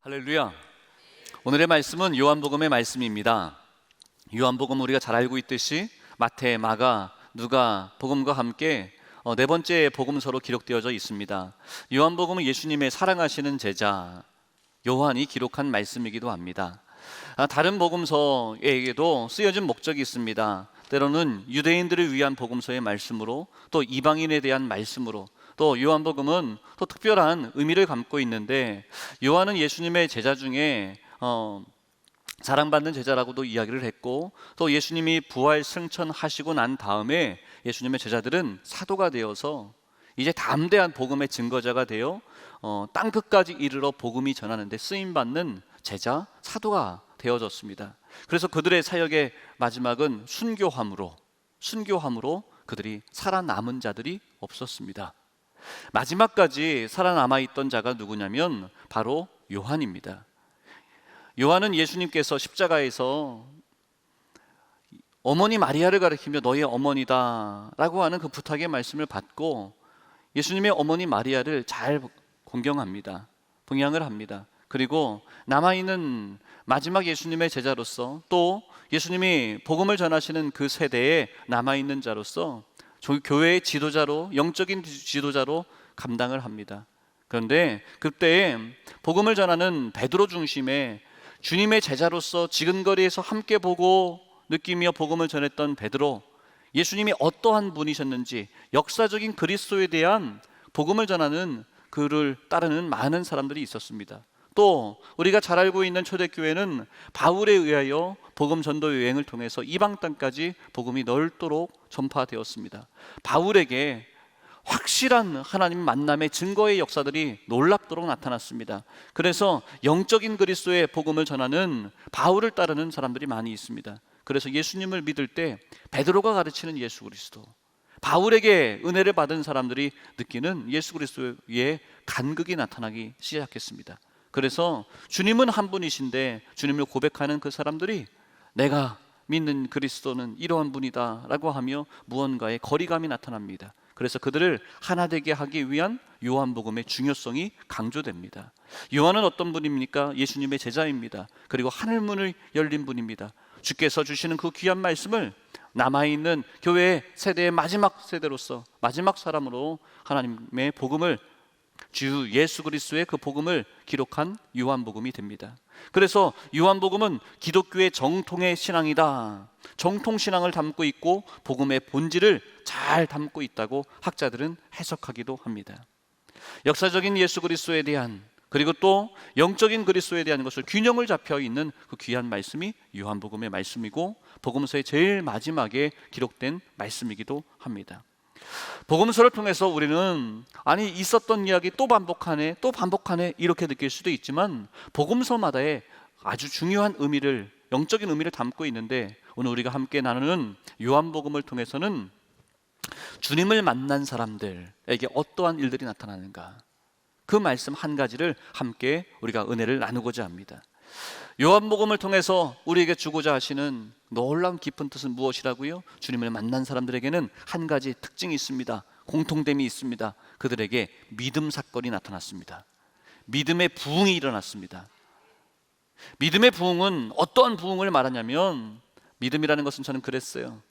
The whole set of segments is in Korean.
할렐루야. 오늘의 말씀은 요한복음의 말씀입니다. 요한복음 우리가 잘 알고 있듯이 마태, 마가, 누가, 복음과 함께 네 번째 복음서로 기록되어져 있습니다. 요한복음은 예수님의 사랑하시는 제자 요한이 기록한 말씀이기도 합니다. 다른 복음서에게도 쓰여진 목적이 있습니다. 때로는 유대인들을 위한 복음서의 말씀으로, 또 이방인에 대한 말씀으로, 또 요한복음은 또 특별한 의미를 담고 있는데, 요한은 예수님의 제자 중에 사랑받는 제자라고도 이야기를 했고, 또 예수님이 부활 승천하시고 난 다음에 예수님의 제자들은 사도가 되어서 이제 담대한 복음의 증거자가 되어 땅끝까지 이르러 복음이 전하는데 쓰임받는 제자, 사도가 되어졌습니다. 그래서 그들의 사역의 마지막은 순교함으로 그들이 살아남은 자들이 없었습니다. 마지막까지 살아남아있던 자가 누구냐면 바로 요한입니다. 요한은 예수님께서 십자가에서 어머니 마리아를 가리키며 너의 어머니다 라고 하는 그 부탁의 말씀을 받고 예수님의 어머니 마리아를 잘 공경합니다. 봉양을 합니다. 그리고 남아있는 마지막 예수님의 제자로서, 또 예수님이 복음을 전하시는 그 세대에 남아있는 자로서 교회의 지도자로, 영적인 지도자로 감당을 합니다. 그런데 그때 복음을 전하는 베드로 중심의 주님의 제자로서 지근거리에서 함께 보고 느끼며 복음을 전했던 베드로, 예수님이 어떠한 분이셨는지 역사적인 그리스도에 대한 복음을 전하는 그를 따르는 많은 사람들이 있었습니다. 또 우리가 잘 알고 있는 초대교회는 바울에 의하여 복음 전도 여행을 통해서 이방 땅까지 복음이 넓도록 전파되었습니다. 바울에게 확실한 하나님 만남의 증거의 역사들이 놀랍도록 나타났습니다. 그래서 영적인 그리스도의 복음을 전하는 바울을 따르는 사람들이 많이 있습니다. 그래서 예수님을 믿을 때 베드로가 가르치는 예수 그리스도, 바울에게 은혜를 받은 사람들이 느끼는 예수 그리스도의 간극이 나타나기 시작했습니다. 그래서 주님은 한 분이신데 주님을 고백하는 그 사람들이 내가 믿는 그리스도는 이러한 분이다 라고 하며 무언가의 거리감이 나타납니다. 그래서 그들을 하나 되게 하기 위한 요한복음의 중요성이 강조됩니다. 요한은 어떤 분입니까? 예수님의 제자입니다. 그리고 하늘문을 열린 분입니다. 주께서 주시는 그 귀한 말씀을 남아있는 교회의 세대의 마지막 세대로서, 마지막 사람으로 하나님의 복음을, 주 예수 그리스도의 그 복음을 기록한 요한복음이 됩니다. 그래서 요한복음은 기독교의 정통의 신앙이다, 정통신앙을 담고 있고 복음의 본질을 잘 담고 있다고 학자들은 해석하기도 합니다. 역사적인 예수 그리스도에 대한, 그리고 또 영적인 그리스도에 대한 것을 균형을 잡혀 있는 그 귀한 말씀이 요한복음의 말씀이고 복음서의 제일 마지막에 기록된 말씀이기도 합니다. 복음서를 통해서 우리는 아니 있었던 이야기 또 반복하네 이렇게 느낄 수도 있지만 복음서마다의 아주 중요한 의미를, 영적인 의미를 담고 있는데, 오늘 우리가 함께 나누는 요한복음을 통해서는 주님을 만난 사람들에게 어떠한 일들이 나타나는가, 그 말씀 한 가지를 함께 우리가 은혜를 나누고자 합니다. 요한복음을 통해서 우리에게 주고자 하시는 놀라운 깊은 뜻은 무엇이라고요? 주님을 만난 사람들에게는 한 가지 특징이 있습니다. 공통됨이 있습니다. 그들에게 믿음 사건이 나타났습니다. 믿음의 부흥이 일어났습니다. 믿음의 부흥은 어떠한 부흥을 말하냐면, 믿음이라는 것은 저는 그랬어요.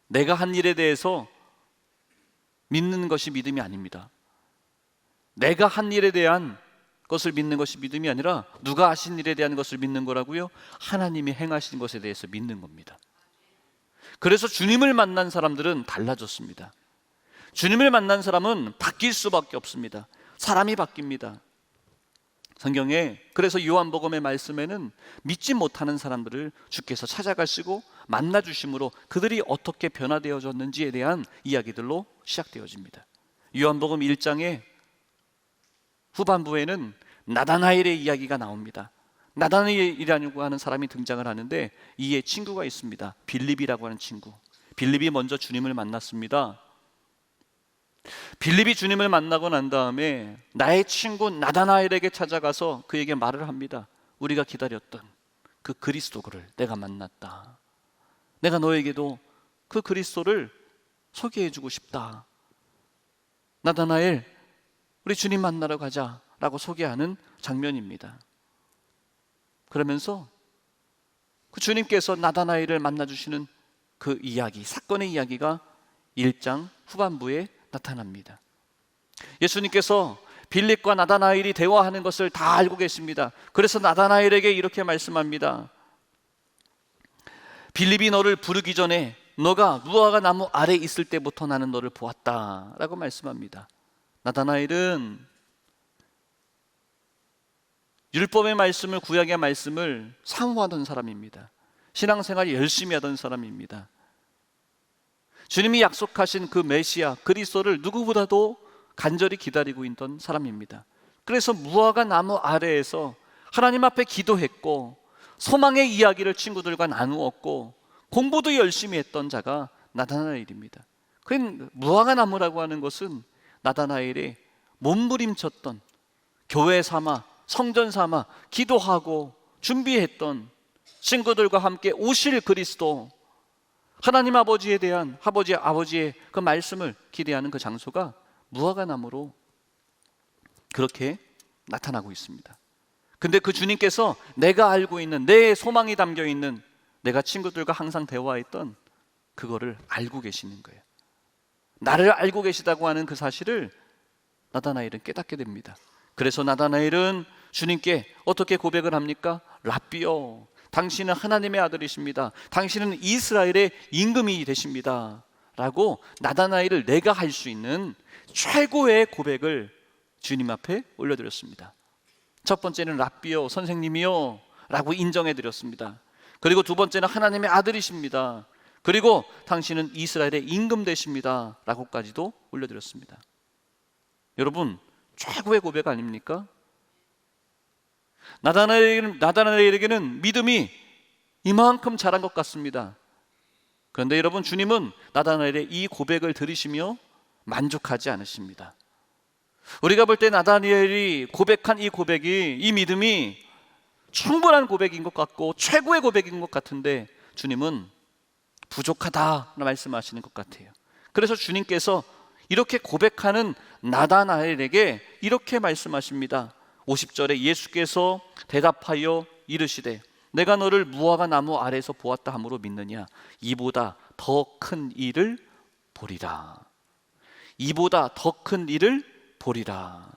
내가 한 일에 대해서 믿는 것이 믿음이 아닙니다. 내가 한 일에 대한 것을 믿는 것이 믿음이 아니라 누가 하신 일에 대한 것을 믿는 거라고요? 하나님이 행하신 것에 대해서 믿는 겁니다. 그래서 주님을 만난 사람들은 달라졌습니다. 주님을 만난 사람은 바뀔 수밖에 없습니다. 사람이 바뀝니다. 성경에 그래서 요한복음의 말씀에는 믿지 못하는 사람들을 주께서 찾아가시고 만나 주심으로 그들이 어떻게 변화되어졌는지에 대한 이야기들로 시작되어집니다. 요한복음 1장에 후반부에는 나다나엘의 이야기가 나옵니다. 나다나엘이라고 하는 사람이 등장을 하는데 이에 친구가 있습니다. 빌립이라고 하는 친구. 빌립이 먼저 주님을 만났습니다. 빌립이 주님을 만나고 난 다음에 나의 친구 나다나엘에게 찾아가서 그에게 말을 합니다. 우리가 기다렸던 그 그리스도를 내가 만났다. 내가 너에게도 그 그리스도를 소개해주고 싶다. 나다나엘, 우리 주님 만나러 가자 라고 소개하는 장면입니다. 그러면서 그 주님께서 나다나엘을 만나주시는 그 이야기, 사건의 이야기가 1장 후반부에 나타납니다. 예수님께서 빌립과 나다나엘이 대화하는 것을 다 알고 계십니다. 그래서 나다나엘에게 이렇게 말씀합니다. 빌립이 너를 부르기 전에 너가 무화과 나무 아래 있을 때부터 나는 너를 보았다 라고 말씀합니다. 나다나엘은 율법의 말씀을, 구약의 말씀을 사모하던 사람입니다. 신앙생활 열심히 하던 사람입니다. 주님이 약속하신 그 메시아 그리스도를 누구보다도 간절히 기다리고 있던 사람입니다. 그래서 무화과 나무 아래에서 하나님 앞에 기도했고 소망의 이야기를 친구들과 나누었고 공부도 열심히 했던 자가 나다나엘입니다. 그 무화과 나무라고 하는 것은 나다나엘의 몸부림쳤던, 교회 삼아 성전 삼아 기도하고 준비했던 친구들과 함께 오실 그리스도, 하나님 아버지에 대한 아버지의 그 말씀을 기대하는 그 장소가 무화과 나무로 그렇게 나타나고 있습니다. 근데 그 주님께서 내가 알고 있는, 내 소망이 담겨 있는, 내가 친구들과 항상 대화했던 그거를 알고 계시는 거예요. 나를 알고 계시다고 하는 그 사실을 나다나엘은 깨닫게 됩니다. 그래서 나다나엘은 주님께 어떻게 고백을 합니까? 랍비요, 당신은 하나님의 아들이십니다. 당신은 이스라엘의 임금이 되십니다 라고 나다나엘을 내가 할 수 있는 최고의 고백을 주님 앞에 올려드렸습니다. 첫 번째는 랍비요, 선생님이요 라고 인정해 드렸습니다. 그리고 두 번째는 하나님의 아들이십니다. 그리고 당신은 이스라엘의 임금 되십니다 라고까지도 올려드렸습니다. 여러분, 최고의 고백 아닙니까? 나다나엘에게는 믿음이 이만큼 자란 것 같습니다. 그런데 여러분, 주님은 나다나엘의 이 고백을 들으시며 만족하지 않으십니다. 우리가 볼 때 나다나엘이 고백한 이 고백이, 이 믿음이 충분한 고백인 것 같고 최고의 고백인 것 같은데 주님은 부족하다 말씀하시는 것 같아요. 그래서 주님께서 이렇게 고백하는 나다나엘에게 이렇게 말씀하십니다. 50절에 예수께서 대답하여 이르시되 내가 너를 무화과 나무 아래서 보았다 함으로 믿느냐? 이보다 더 큰 일을 보리라. 이보다 더 큰 일을 보리라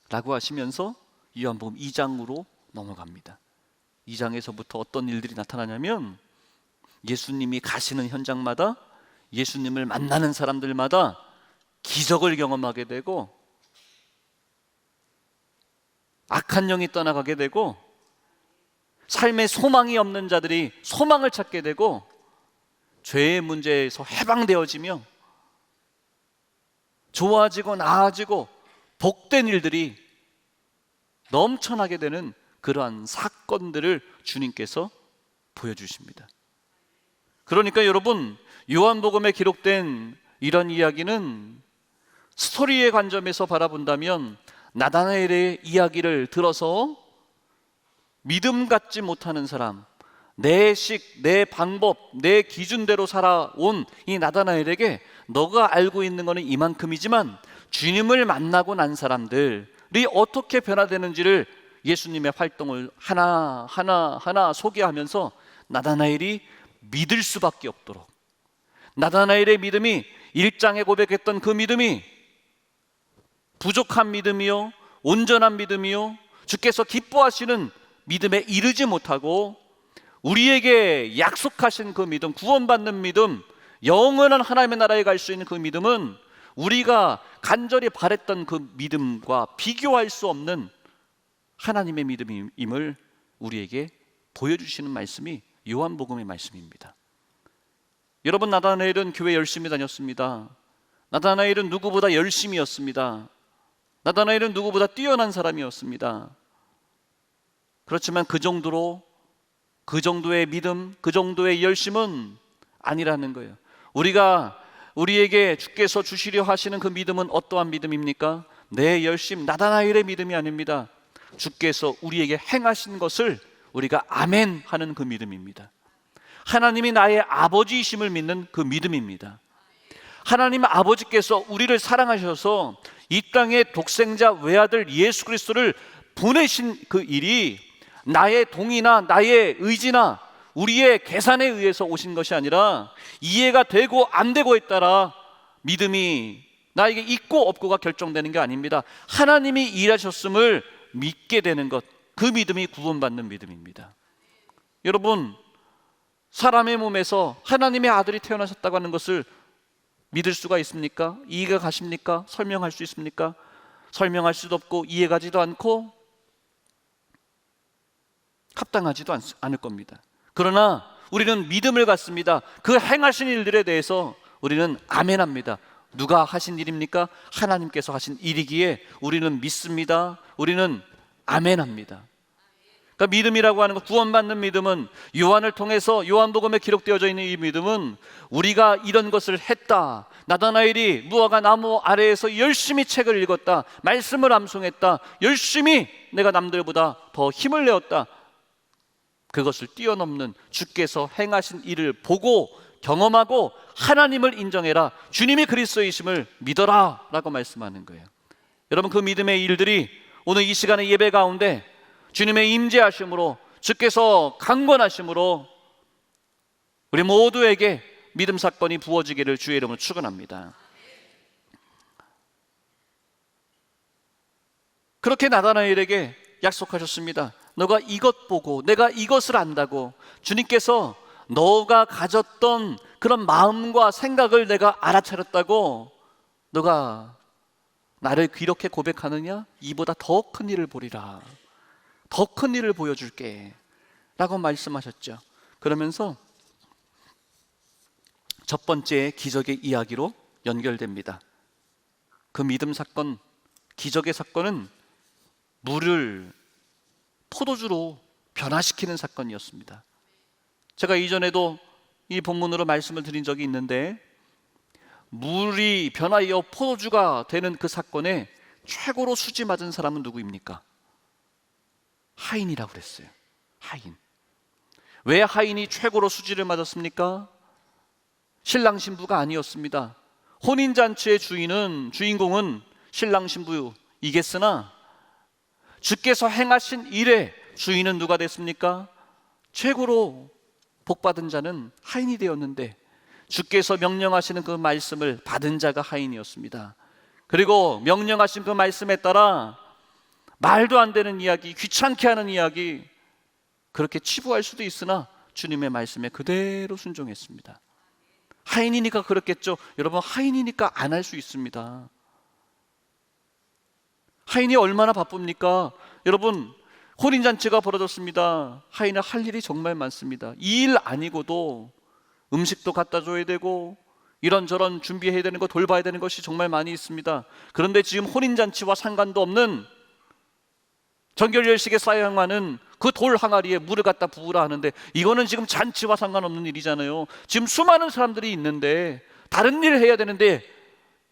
라고 하시면서 요한복음 2장으로 넘어갑니다. 2장에서부터 어떤 일들이 나타나냐면 예수님이 가시는 현장마다 예수님을 만나는 사람들마다 기적을 경험하게 되고 악한 영이 떠나가게 되고 삶에 소망이 없는 자들이 소망을 찾게 되고 죄의 문제에서 해방되어지며 좋아지고 나아지고 복된 일들이 넘쳐나게 되는 그러한 사건들을 주님께서 보여주십니다. 그러니까 여러분, 요한복음에 기록된 이런 이야기는 스토리의 관점에서 바라본다면 나다나엘의 이야기를 들어서 믿음 갖지 못하는 사람, 내 식, 내 방법, 내 기준대로 살아온 이 나다나엘에게 너가 알고 있는 것은 이만큼이지만 주님을 만나고 난 사람들이 어떻게 변화되는지를 예수님의 활동을 하나하나 소개하면서 나다나엘이 믿을 수밖에 없도록, 나다나엘의 믿음이 1장에 고백했던 그 믿음이 부족한 믿음이요, 온전한 믿음이요, 주께서 기뻐하시는 믿음에 이르지 못하고 우리에게 약속하신 그 믿음, 구원받는 믿음, 영원한 하나님의 나라에 갈 수 있는 그 믿음은 우리가 간절히 바랬던 그 믿음과 비교할 수 없는 하나님의 믿음임을 우리에게 보여주시는 말씀이 요한복음의 말씀입니다. 여러분, 나다나엘은 교회 열심히 다녔습니다. 나다나엘은 누구보다 열심이었습니다. 나다나엘은 누구보다 뛰어난 사람이었습니다. 그렇지만 그 정도의 믿음, 그 정도의 열심은 아니라는 거예요. 우리에게 주께서 주시려 하시는 그 믿음은 어떠한 믿음입니까? 내 열심, 나다나엘의 믿음이 아닙니다. 주께서 우리에게 행하신 것을 우리가 아멘 하는 그 믿음입니다. 하나님이 나의 아버지이심을 믿는 그 믿음입니다. 하나님 아버지께서 우리를 사랑하셔서 이 땅에 독생자 외아들 예수 그리스도를 보내신 그 일이 나의 동의나 나의 의지나 우리의 계산에 의해서 오신 것이 아니라 이해가 되고 안 되고에 따라 믿음이 나에게 있고 없고가 결정되는 게 아닙니다. 하나님이 일하셨음을 믿게 되는 것, 그 믿음이 구원받는 믿음입니다. 여러분, 사람의 몸에서 하나님의 아들이 태어나셨다고 하는 것을 믿을 수가 있습니까? 이해가 가십니까? 설명할 수 있습니까? 설명할 수도 없고 이해가지도 않고 합당하지도 않을 겁니다. 그러나 우리는 믿음을 갖습니다. 그 행하신 일들에 대해서 우리는 아멘합니다. 누가 하신 일입니까? 하나님께서 하신 일이기에 우리는 믿습니다. 우리는 아멘합니다. 그러니까 믿음이라고 하는 것, 구원받는 믿음은 요한을 통해서 요한복음에 기록되어져 있는 이 믿음은 우리가 이런 것을 했다, 나다나엘이 무화과 나무 아래에서 열심히 책을 읽었다, 말씀을 암송했다, 열심히 내가 남들보다 더 힘을 내었다, 그것을 뛰어넘는 주께서 행하신 일을 보고 경험하고 하나님을 인정해라, 주님이 그리스도이심을 믿어라 라고 말씀하는 거예요. 여러분, 그 믿음의 일들이 오늘 이 시간의 예배 가운데 주님의 임재하심으로, 주께서 강권하심으로 우리 모두에게 믿음 사건이 부어지기를 주의 이름으로 축원합니다. 그렇게 나다나엘에게 약속하셨습니다. 너가 이것 보고 내가 이것을 안다고, 주님께서 너가 가졌던 그런 마음과 생각을 내가 알아차렸다고, 너가 나를 이렇게 고백하느냐? 이보다 더 큰 일을 보리라, 더 큰 일을 보여줄게 라고 말씀하셨죠. 그러면서 첫 번째 기적의 이야기로 연결됩니다. 그 믿음 사건, 기적의 사건은 물을 포도주로 변화시키는 사건이었습니다. 제가 이전에도 이 본문으로 말씀을 드린 적이 있는데, 물이 변하여 포도주가 되는 그 사건에 최고로 수지 맞은 사람은 누구입니까? 하인이라고 그랬어요. 하인. 왜 하인이 최고로 수지를 맞았습니까? 신랑 신부가 아니었습니다. 혼인잔치의 주인공은 신랑 신부이겠으나 주께서 행하신 일의 주인은 누가 됐습니까? 최고로 복받은 자는 하인이 되었는데, 주께서 명령하시는 그 말씀을 받은 자가 하인이었습니다. 그리고 명령하신 그 말씀에 따라 말도 안 되는 이야기, 귀찮게 하는 이야기, 그렇게 치부할 수도 있으나 주님의 말씀에 그대로 순종했습니다. 하인이니까 그렇겠죠. 여러분, 하인이니까 안 할 수 있습니다. 하인이 얼마나 바쁩니까? 여러분, 혼인잔치가 벌어졌습니다. 하인은 할 일이 정말 많습니다. 이 일 아니고도 음식도 갖다 줘야 되고 이런저런 준비해야 되는 거, 돌봐야 되는 것이 정말 많이 있습니다. 그런데 지금 혼인잔치와 상관도 없는 정결례식에 사용하는 그 돌 항아리에 물을 갖다 부으라 하는데, 이거는 지금 잔치와 상관없는 일이잖아요. 지금 수많은 사람들이 있는데 다른 일을 해야 되는데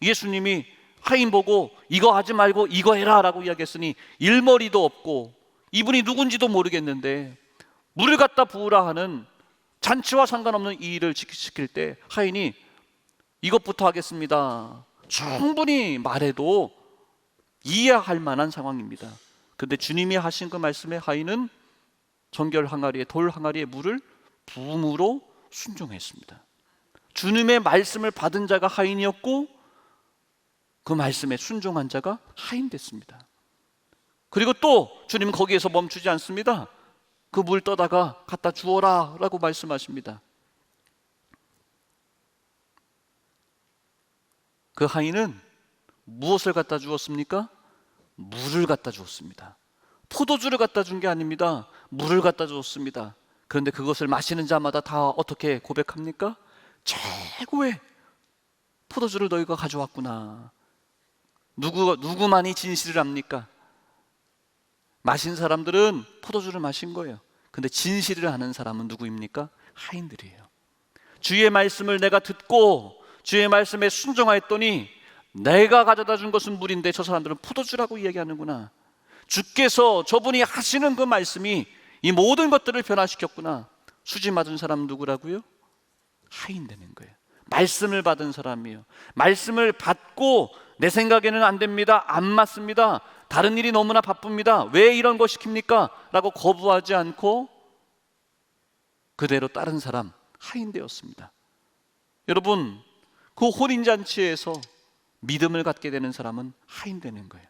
예수님이 하인 보고 이거 하지 말고 이거 해라 라고 이야기했으니 일머리도 없고 이분이 누군지도 모르겠는데 물을 갖다 부으라 하는 잔치와 상관없는 이 일을 시킬 때 하인이 이것부터 하겠습니다, 충분히 말해도 이해할 만한 상황입니다. 근데 주님이 하신 그 말씀에 하인은 정결 항아리에, 돌 항아리에 물을 부음으로 순종했습니다. 주님의 말씀을 받은 자가 하인이었고 그 말씀에 순종한 자가 하인 됐습니다. 그리고 또 주님은 거기에서 멈추지 않습니다. 그 물 떠다가 갖다 주어라 라고 말씀하십니다. 그 하인은 무엇을 갖다 주었습니까? 물을 갖다 주었습니다. 포도주를 갖다 준 게 아닙니다. 물을 갖다 주었습니다. 그런데 그것을 마시는 자마다 다 어떻게 고백합니까? 최고의 포도주를 너희가 가져왔구나. 누구만이 진실을 합니까? 마신 사람들은 포도주를 마신 거예요. 근데 진실을 아는 사람은 누구입니까? 하인들이에요. 주의 말씀을 내가 듣고 주의 말씀에 순종하였더니 내가 가져다 준 것은 물인데 저 사람들은 포도주라고 이야기하는구나. 주께서 저분이 하시는 그 말씀이 이 모든 것들을 변화시켰구나. 수지 맞은 사람은 누구라고요? 하인 되는 거예요. 말씀을 받은 사람이에요. 말씀을 받고 내 생각에는 안 됩니다, 안 맞습니다, 다른 일이 너무나 바쁩니다, 왜 이런 거 시킵니까? 라고 거부하지 않고 그대로 다른 사람 하인되었습니다. 여러분, 그 혼인잔치에서 믿음을 갖게 되는 사람은 하인되는 거예요.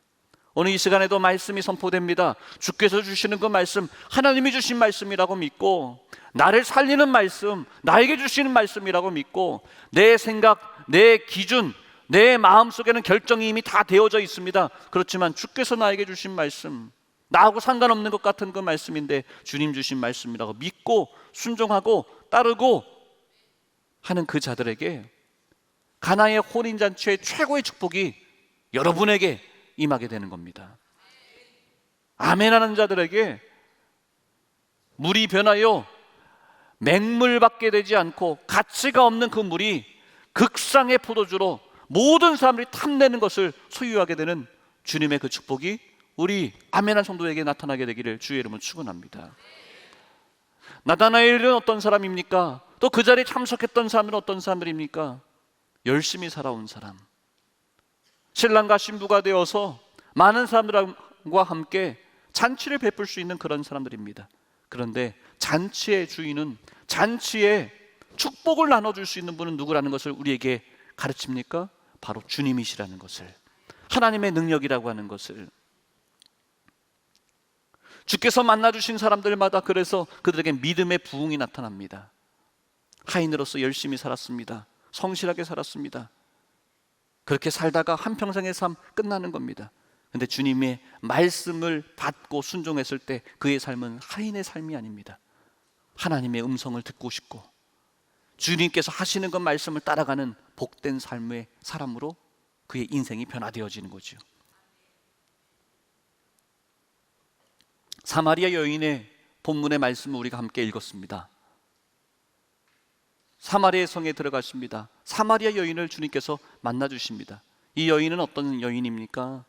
오늘 이 시간에도 말씀이 선포됩니다. 주께서 주시는 그 말씀, 하나님이 주신 말씀이라고 믿고, 나를 살리는 말씀, 나에게 주시는 말씀이라고 믿고, 내 생각, 내 기준, 내 마음속에는 결정이 이미 다 되어져 있습니다. 그렇지만 주께서 나에게 주신 말씀, 나하고 상관없는 것 같은 그 말씀인데 주님 주신 말씀이라고 믿고 순종하고 따르고 하는 그 자들에게 가나의 혼인잔치의 최고의 축복이 여러분에게 임하게 되는 겁니다. 아멘하는 자들에게 물이 변하여 맹물밖에 되지 않고 가치가 없는 그 물이 극상의 포도주로 모든 사람들이 탐내는 것을 소유하게 되는 주님의 그 축복이 우리 아멘한 성도에게 나타나게 되기를 주의 이름으로 축원합니다. 나다나엘은 어떤 사람입니까? 또 그 자리에 참석했던 사람은 어떤 사람들입니까? 열심히 살아온 사람, 신랑과 신부가 되어서 많은 사람들과 함께 잔치를 베풀 수 있는 그런 사람들입니다. 그런데 잔치의 주인은, 잔치에 축복을 나눠줄 수 있는 분은 누구라는 것을 우리에게 가르칩니까? 바로 주님이시라는 것을, 하나님의 능력이라고 하는 것을. 주께서 만나주신 사람들마다 그래서 그들에게 믿음의 부흥이 나타납니다. 하인으로서 열심히 살았습니다. 성실하게 살았습니다. 그렇게 살다가 한평생의 삶 끝나는 겁니다. 그런데 주님의 말씀을 받고 순종했을 때 그의 삶은 하인의 삶이 아닙니다. 하나님의 음성을 듣고 싶고 주님께서 하시는 그 말씀을 따라가는 복된 삶의 사람으로 그의 인생이 변화되어지는 거죠. 사마리아 여인의 본문의 말씀을 우리가 함께 읽었습니다. 사마리아 성에 들어가십니다. 사마리아 여인을 주님께서 만나 주십니다. 이 여인은 어떤 여인입니까?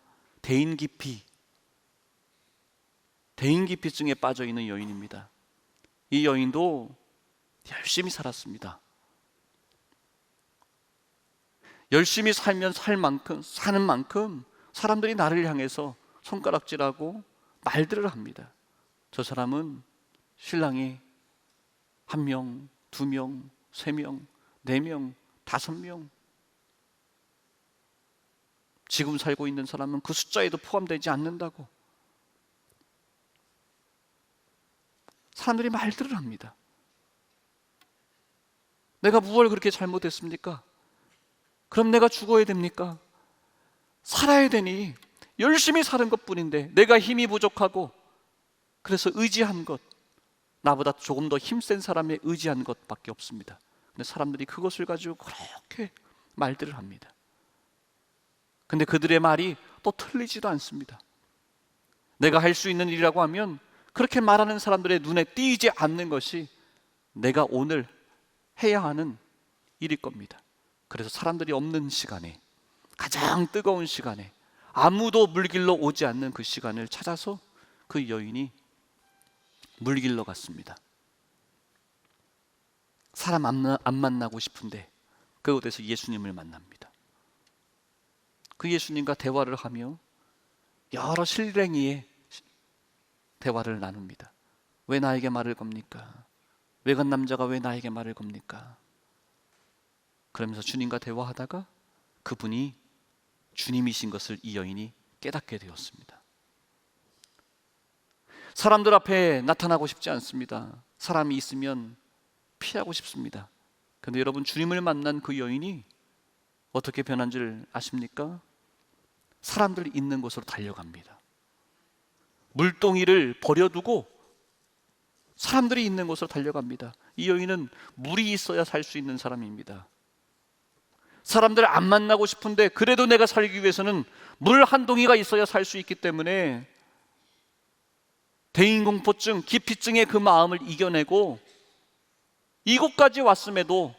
대인기피증에 빠져 있는 여인입니다. 이 여인도 열심히 살았습니다. 열심히 살면 사는 만큼 사람들이 나를 향해서 손가락질하고 말들을 합니다. 저 사람은 신랑이 1명, 2명, 3명, 4명, 5명, 지금 살고 있는 사람은 그 숫자에도 포함되지 않는다고 사람들이 말들을 합니다. 내가 무엇을 그렇게 잘못했습니까? 그럼 내가 죽어야 됩니까? 살아야 되니 열심히 사는 것뿐인데 내가 힘이 부족하고 그래서 의지한 것, 나보다 조금 더 힘센 사람에 의지한 것밖에 없습니다. 근데 사람들이 그것을 가지고 그렇게 말들을 합니다. 근데 그들의 말이 또 틀리지도 않습니다. 내가 할 수 있는 일이라고 하면 그렇게 말하는 사람들의 눈에 띄지 않는 것이 내가 오늘 해야 하는 일일 겁니다. 그래서 사람들이 없는 시간에, 가장 뜨거운 시간에, 아무도 물길로 오지 않는 그 시간을 찾아서 그 여인이 물길로 갔습니다. 사람 안 만나고 싶은데 그곳에서 예수님을 만납니다. 그 예수님과 대화를 하며 여러 실랭이의 대화를 나눕니다. 왜 나에게 말을 겁니까? 외간 남자가 왜 나에게 말을 겁니까? 그러면서 주님과 대화하다가 그분이 주님이신 것을 이 여인이 깨닫게 되었습니다. 사람들 앞에 나타나고 싶지 않습니다. 사람이 있으면 피하고 싶습니다. 그런데 여러분, 주님을 만난 그 여인이 어떻게 변한 줄 아십니까? 사람들이 있는 곳으로 달려갑니다. 물동이를 버려두고 사람들이 있는 곳으로 달려갑니다. 이 여인은 물이 있어야 살 수 있는 사람입니다. 사람들을 안 만나고 싶은데 그래도 내가 살기 위해서는 물 한 동이가 있어야 살 수 있기 때문에 대인공포증, 기피증의 그 마음을 이겨내고 이곳까지 왔음에도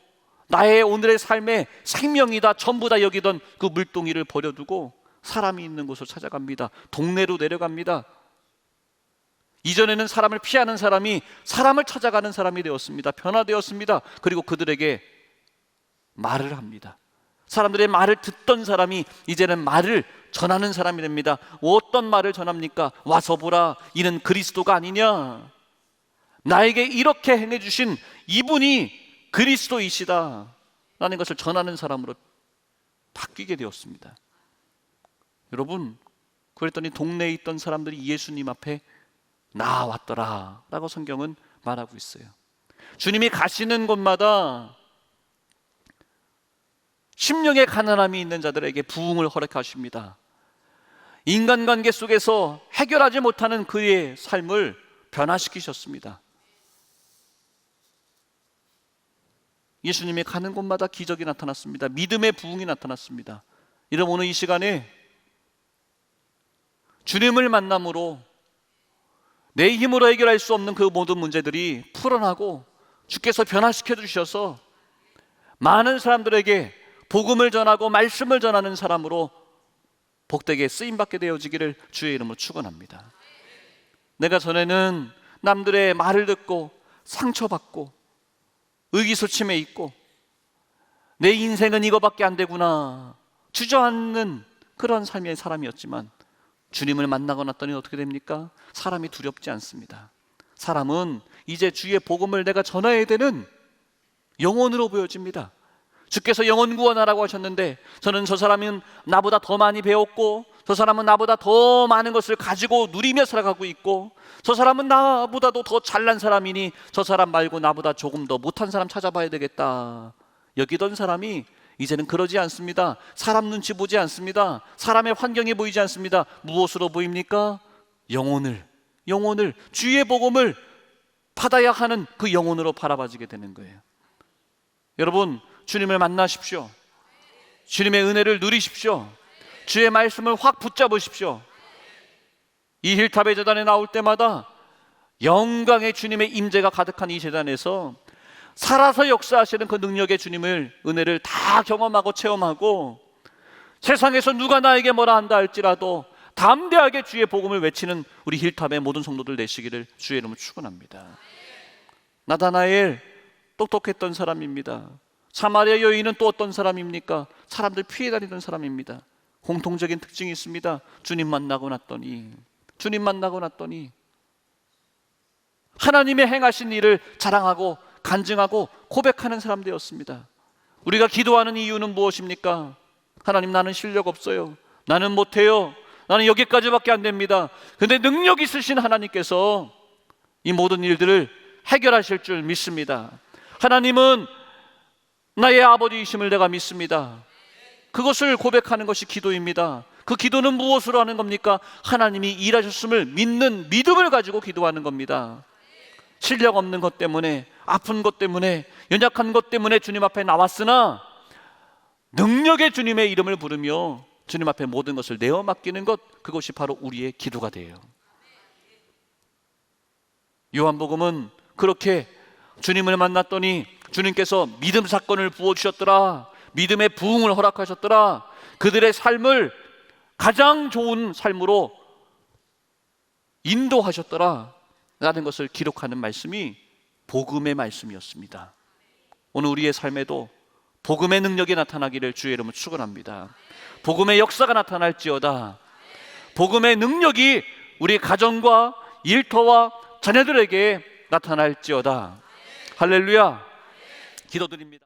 나의 오늘의 삶의 생명이다, 전부다 여기던 그 물동이를 버려두고 사람이 있는 곳으로 찾아갑니다. 동네로 내려갑니다. 이전에는 사람을 피하는 사람이 사람을 찾아가는 사람이 되었습니다. 변화되었습니다. 그리고 그들에게 말을 합니다. 사람들의 말을 듣던 사람이 이제는 말을 전하는 사람이 됩니다. 어떤 말을 전합니까? 와서 보라, 이는 그리스도가 아니냐. 나에게 이렇게 행해 주신 이분이 그리스도이시다 라는 것을 전하는 사람으로 바뀌게 되었습니다. 여러분, 그랬더니 동네에 있던 사람들이 예수님 앞에 나왔더라 라고 성경은 말하고 있어요. 주님이 가시는 곳마다 심령의 가난함이 있는 자들에게 부흥을 허락하십니다. 인간관계 속에서 해결하지 못하는 그의 삶을 변화시키셨습니다. 예수님이 가는 곳마다 기적이 나타났습니다. 믿음의 부흥이 나타났습니다. 여러분, 오늘 이 시간에 주님을 만남으로 내 힘으로 해결할 수 없는 그 모든 문제들이 풀어나고 주께서 변화시켜 주셔서 많은 사람들에게 복음을 전하고 말씀을 전하는 사람으로 복되게 쓰임받게 되어지기를 주의 이름으로 축원합니다. 내가 전에는 남들의 말을 듣고 상처받고 의기소침해 있고 내 인생은 이거밖에 안 되구나 주저앉는 그런 삶의 사람이었지만 주님을 만나고 났더니 어떻게 됩니까? 사람이 두렵지 않습니다. 사람은 이제 주의 복음을 내가 전해야 되는 영혼으로 보여집니다. 주께서 영혼 구원하라고 하셨는데 저는 저 사람은 나보다 더 많이 배웠고 저 사람은 나보다 더 많은 것을 가지고 누리며 살아가고 있고 저 사람은 나보다도 더 잘난 사람이니 저 사람 말고 나보다 조금 더 못한 사람 찾아봐야 되겠다 여기던 사람이 이제는 그러지 않습니다. 사람 눈치 보지 않습니다. 사람의 환경이 보이지 않습니다. 무엇으로 보입니까? 영혼을 주의 복음을 받아야 하는 그 영혼으로 바라봐지게 되는 거예요. 여러분, 주님을 만나십시오. 주님의 은혜를 누리십시오. 주의 말씀을 확 붙잡으십시오. 이 힐탑의 제단에 나올 때마다 영광의 주님의 임재가 가득한 이 제단에서 살아서 역사하시는 그 능력의 주님을, 은혜를 다 경험하고 체험하고 세상에서 누가 나에게 뭐라 한다 할지라도 담대하게 주의 복음을 외치는 우리 힐탑의 모든 성도들 되시기를 주의 이름으로 축원합니다. 나다나엘 똑똑했던 사람입니다. 사마리아 여인은 또 어떤 사람입니까? 사람들 피해 다니던 사람입니다. 공통적인 특징이 있습니다. 주님 만나고 났더니 하나님의 행하신 일을 자랑하고 간증하고 고백하는 사람 되었습니다. 우리가 기도하는 이유는 무엇입니까? 하나님, 나는 실력 없어요. 나는 못해요. 나는 여기까지밖에 안 됩니다. 근데 능력 있으신 하나님께서 이 모든 일들을 해결하실 줄 믿습니다. 하나님은 나의 아버지이심을 내가 믿습니다. 그것을 고백하는 것이 기도입니다. 그 기도는 무엇으로 하는 겁니까? 하나님이 일하셨음을 믿는 믿음을 가지고 기도하는 겁니다. 실력 없는 것 때문에, 아픈 것 때문에, 연약한 것 때문에 주님 앞에 나왔으나 능력의 주님의 이름을 부르며 주님 앞에 모든 것을 내어 맡기는 것, 그것이 바로 우리의 기도가 돼요. 요한복음은 그렇게 주님을 만났더니 주님께서 믿음 사건을 부어주셨더라, 믿음의 부흥을 허락하셨더라, 그들의 삶을 가장 좋은 삶으로 인도하셨더라 라는 것을 기록하는 말씀이 복음의 말씀이었습니다. 오늘 우리의 삶에도 복음의 능력이 나타나기를 주의 이름으로 축원합니다. 복음의 역사가 나타날지어다. 복음의 능력이 우리 가정과 일터와 자녀들에게 나타날지어다. 할렐루야. 기도드립니다.